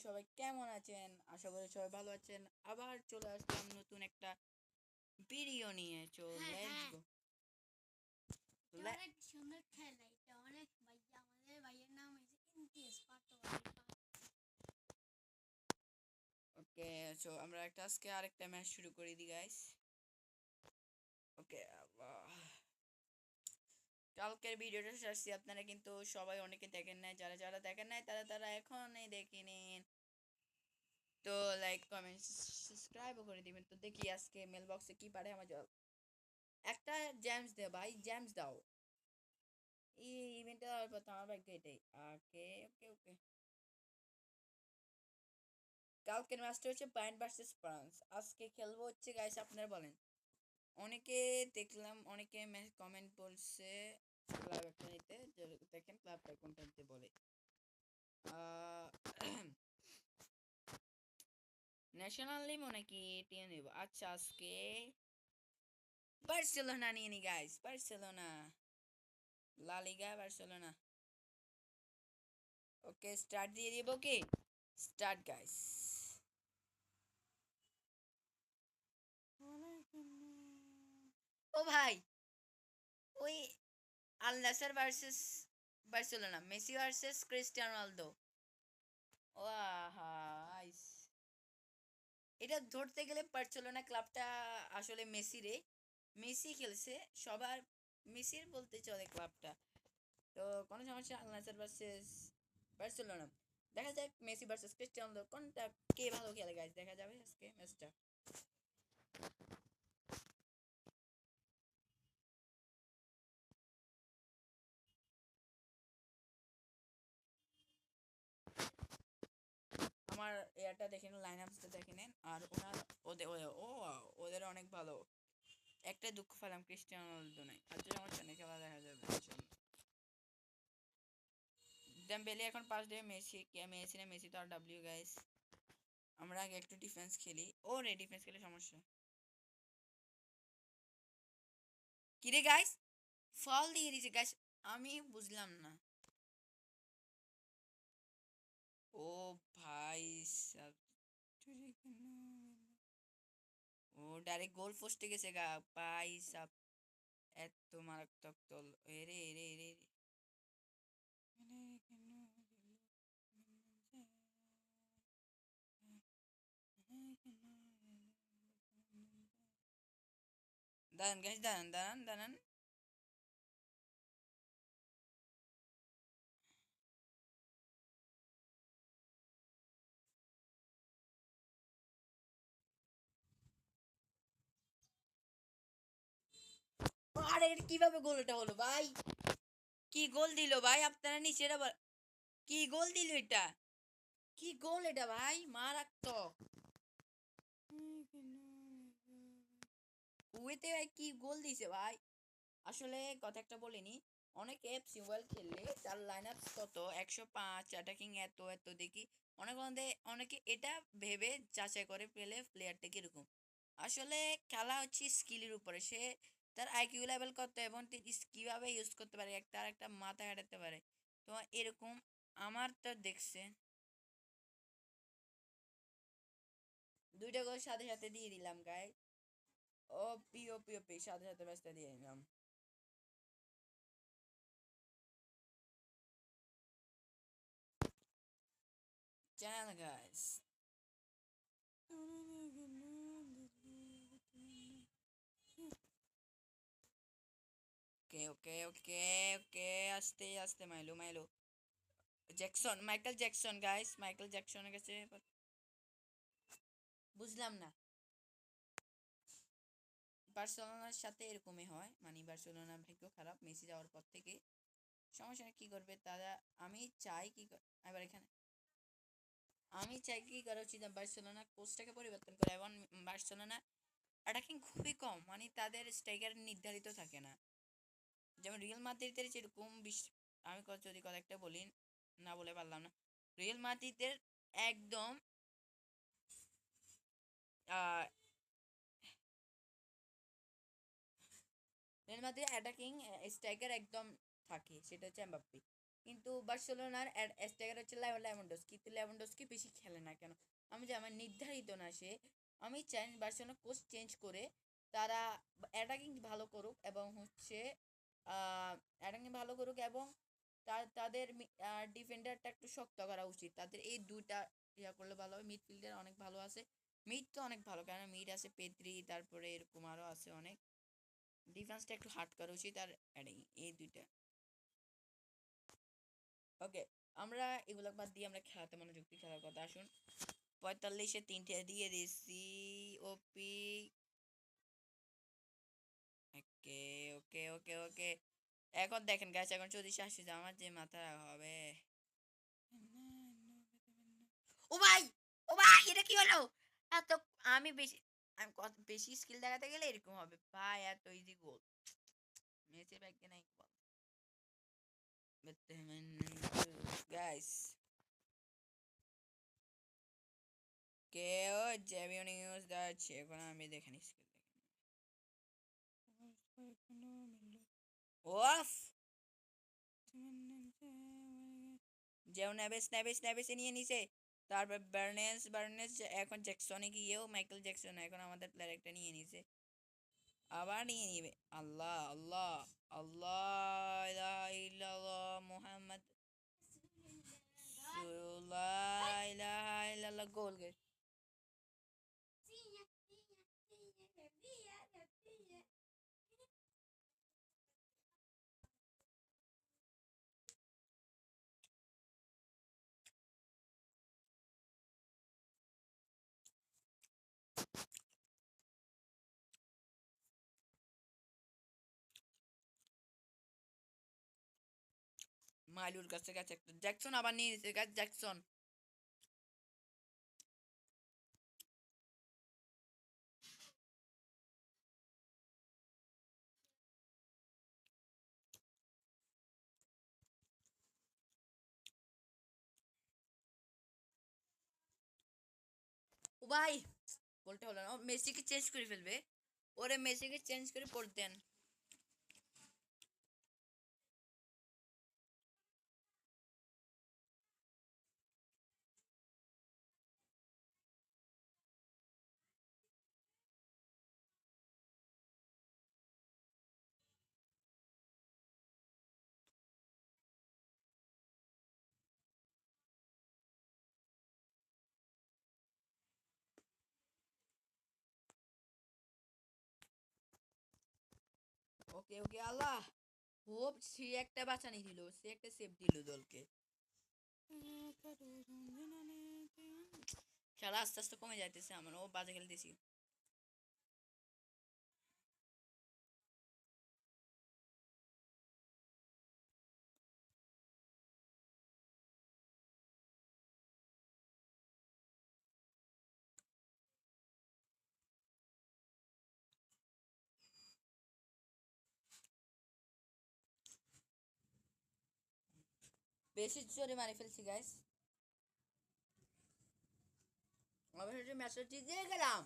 সবাই কেমন আছেন? আশা করি সবাই ভালো আছেন। আবার চলে আসলাম নতুন একটা ভিডিও নিয়ে। Let's go. অনেক সুন্দর খেলা, এটা অনেক ভাইয়া, আমাদের ভাইয়ের নাম হয়েছে ইমতিয়াজ পাটোয়ারি। ওকে, আমরা আজকে আরেকটা ম্যাচ শুরু করে দিই গাইস। ওকে, কালকের ভিডিওটা সারছি, আপনারা কিন্তু সবাই অনেকে দেখেন নাই। যারা যারা দেখেন নাই তারা এখনই দেখে নিন। তো লাইক কমেন্ট সাবস্ক্রাইবও করে দিবেন। তো দেখি আজকে মেল বক্সে কি পারে আমার জল। একটা জেমস দে ভাই, জেমস দাও। এই ইভেন্টটা দেওয়ার পর তো আমার ভাগ্য এটাই। ওকে ওকে ওকে, কালকের ম্যাচটা হচ্ছে বায়ার্ন ভার্সেস ফ্রান্স। আজকে খেলবো হচ্ছে গাইস, আপনারা বলেন। অনেকে দেখলাম, অনেকে কমেন্ট বলছে ক্লাব একটা নিতে। দেখেন ক্লাবটা কোনটা নিতে বলে। ন্যাশনাল লিমো নাকি টিএম নেব? আচ্ছা, আজকে বার্সেলোনা নিয়ে নি গাইস, বার্সেলোনা, লা লিগা বার্সেলোনা। ওকে, স্টার্ট দিয়ে দিব কি? Start guys. ও ভাই, ওই Al Nassr versus Barcelona, Messi versus Cristiano Ronaldo. ও আইস, এটা ধরতে গেলে বার্সেলোনা ক্লাবটা আসলে মেসিরে, মেসি খেলছে সবার, মেসির বলতে চলে ক্লাবটা। তো কোনো সমস্যা, আল নাসের ভার্সেস বার্সেলোনা। দেখা যাক মেসি ভার্সেস ক্রিস্টিয়ানো রোনালদো কোনটা কে ভালো খেলে গাইস, দেখা যাবে আজকে ম্যাচটা। আমার এটা দেখে নিন, লাইন আপসটা দেখে নেন। আর ওনার ওদের ওদের অনেক ভালো। একটা দুঃখ পেলাম, ক্রিস্টিয়ানো রোনালদো নাই। আচ্ছা, সমস্যা নেই, খেলা দেখা যাবে ইনশাআল্লাহ। ডেম্বেলে এখন পাস ডে, মেসি কে? মেসি না, মেসি তো আর ডাব্লিউ গাইস। আমরা আগে একটু ডিফেন্স খেলি। ও রে, ডিফেন্স খেলে সমস্যা। কিরে গাইস, ফল দিয়ে দিছে গাইস, আমি বুঝলাম না। ও ভাই সাব, ও ডাইরেক্ট গোল পোস্টে গেছে গা ভাই সাব। এত মারাত্মক তল, এরে এরে এরে এরে। দাঁড়ান গাইস, দাঁড়ান দাঁড়ান দাঁড়ান। আরে এটা কিভাবে গোলটা হলো ভাই? কি গোল দিল ভাই? আপনারা নিচে কি গোল দিল এটা? কি গোল এটা ভাই, মারাত্মক। উইতে ভাই কি গোল দিছে ভাই? আসলে কথা একটা বলিনি, অনেক এফসি ওয়ার্ল্ড খেললে তার লাইন আপ কত 105 অ্যাটাকিং এত এত দেখি। অনেকে এটা ভেবে যাচাই করে পেলে প্লেয়ারটা কিরকম। আসলে খেলা হচ্ছে স্কিলের উপরে, সে তার আইকিউ লেভেল কত এবং কিভাবে ইউজ করতে পারে, তার একটা মাথা কাটাতে পারে। তো এরকম আমার তো দেখছে দুইটা গোল সাথে সাথে দিয়ে দিলাম গাই। ওপি সাথে সাথে ম্যাচটা দিয়ে দিলাম। চ্যানেল গাইস, ওকে ওকে ওকে ওকে, আস্তে আস্তে মাইলো মাইলো। Jackson, Michael Jackson guys, Michael জ্যাকসনের কাছে বুঝলাম না। বার্সেলোনার সাথে এরকমই হয়, মানে বার্সেলোনার ভাগ্য খারাপ মেসি যাওয়ার পর থেকে। সমস্যা কি করবে তারা? আমি চাই কি এবার এখানে আমি চাই কি করা উচিত, বার্সেলোনা কোচটাকে পরিবর্তন করে। এবং বার্সেলোনা অ্যাটাকিং খুবই কম, মানে তাদের স্ট্রাইকার নির্ধারিত থাকে না। যেমন রিয়াল মাদ্রিদের যেরকম আমি যদি কথা একটা বলি, না বলে পারলাম না। রিয়াল মাদ্রিদের একদম রিয়াল মাদ্রিদের অ্যাটাকিং স্ট্রাইকার একদম থাকে, সেটা হচ্ছে এমবাপ্পে। কিন্তু বার্সেলোনার স্ট্রাইকার হচ্ছে লেভানডস্কি, কিন্তু লেভানডস্কি বেশি খেলে না কেন আমি যে আমার নির্ধারিত না সে। আমি চাই বার্সেলোনা কোচ চেঞ্জ করে তারা অ্যাটাকিং ভালো করুক এবং হচ্ছে অ্যাটাকিং ভালো করুক এবং তাদের ডিফেন্ডারটা একটু শক্ত করা উচিত। তাদের এই দুইটা ইয়া করলে ভালো হবে। মিডফিল্ডার অনেক ভালো আছে, মিড তো অনেক ভালো, কারণ মিড আছে পেদ্রি, তারপরে এরকম আরও আছে অনেক। ডিফেন্সটা একটু হার্ড করা উচিত আর অ্যাটাকিং এই দুইটা। ওকে, আমরা এগুলো বাদ দিয়ে আমরা খেলাতে মনোযোগ দিয়ে খেলার কথা আসুন। 45-এ 3টে দিয়ে দিচ্ছি ওপি। ওকে ওকে ওকে ওকে, এখন দেখেন গাছ, এখন 34 আসছে যে আমার যে মাথা হবে। ও ভাই, ও ভাই, এটা কি হলো? এত আমি বেশি আমি কত বেশি স্কিল দেখাতে গেলে এরকম হবে ভাই। এত ইজি গোল মেসির ব্যাগে নাই গাইস। কেউ জ্যাভিয়ন ইউজ যাচ্ছে, এখন আমি দেখে নি স্কিল ওফ। যেও নেভেস নেভেস নেভেসে নিয়ে নিছে। তারপর বার্নেস এখন জ্যাকসনে গিয়েও মাইকেল জ্যাকসন এখন আমাদের প্লেয়ার একটা নিয়ে নিছে, আবার নিয়ে নিবে। আল্লাহ আল্লাহ আল্লাহ ইলাহা ইল্লাল্লাহ মুহাম্মদ রাসূলুল্লাহ ইলাহা ইল্লাল্লাহ। গোল গে মাইলুর কাছে গেছে একটা জ্যাকসন, আবার নিয়ে নিছে গাছ জ্যাকসন। ও ভাই, বলতে হলো না, ও মেসিকে চেঞ্জ করে ফেলবে। ওরে মেসিকে চেঞ্জ করে পড়তেন। ওকে ওকে আল্লাহ, হোপ সে একটা বাঁচানি দিল, সে একটা সেভ দিল দলকে। খেলা আস্তে আস্তে কমে যাইতেছে আমার, ও বাজে খেলতেছি। বেশি জোরে মারে ফেলছি গাইস, অবশেষে ম্যাচটা জিতে গেলাম।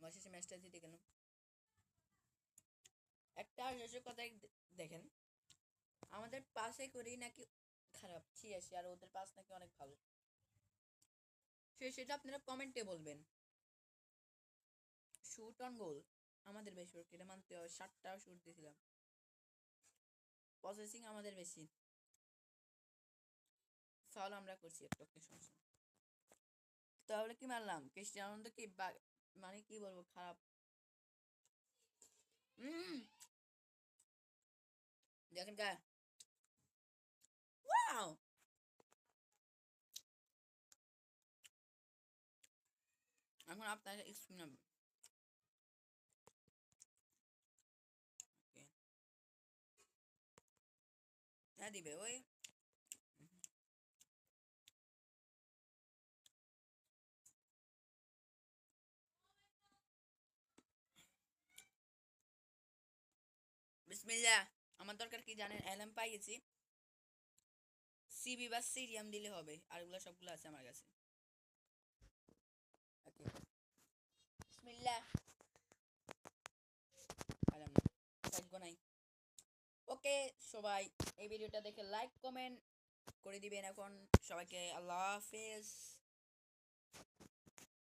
অবশেষে ম্যাচটা জিতে গেলাম। একটা শেষের কথা দেখেন, আমাদের পাশে করেই নাকি খারাপ ছিয়াশি, আর ওদের পাস নাকি অনেক ভালো। সেটা আপনারা কমেন্টে বলবেন। শুট অন গোল আমাদের বেশি, এটা মানতে হয়। 7টা শুট দিয়েছিলাম, প্রসেসিং আমাদের বেশি, ফাউল আমরা করছি একটা। ওকে সমস্যা না। তাহলে কি মারলাম ক্রিস্টিয়ানো রোনালদো কি মানে কি বলবো, খারাপ। দেখেন গা, ওয়াও, এখন আপনার এক্সপিরিয়েন্স দিবে ওই। বিসমিল্লাহ। আমার দরকার কি জানেন, এলএম পাই গেছি, সিবি বা সিরিয়াম দিলে হবে, আর এগুলো সবগুলো আছে আমার কাছে। ওকে বিসমিল্লাহ। ওকে সবাই এই ভিডিওটা দেখে লাইক কমেন্ট করে দিবেন এখন সবাইকে আল্লাহ হাফেজ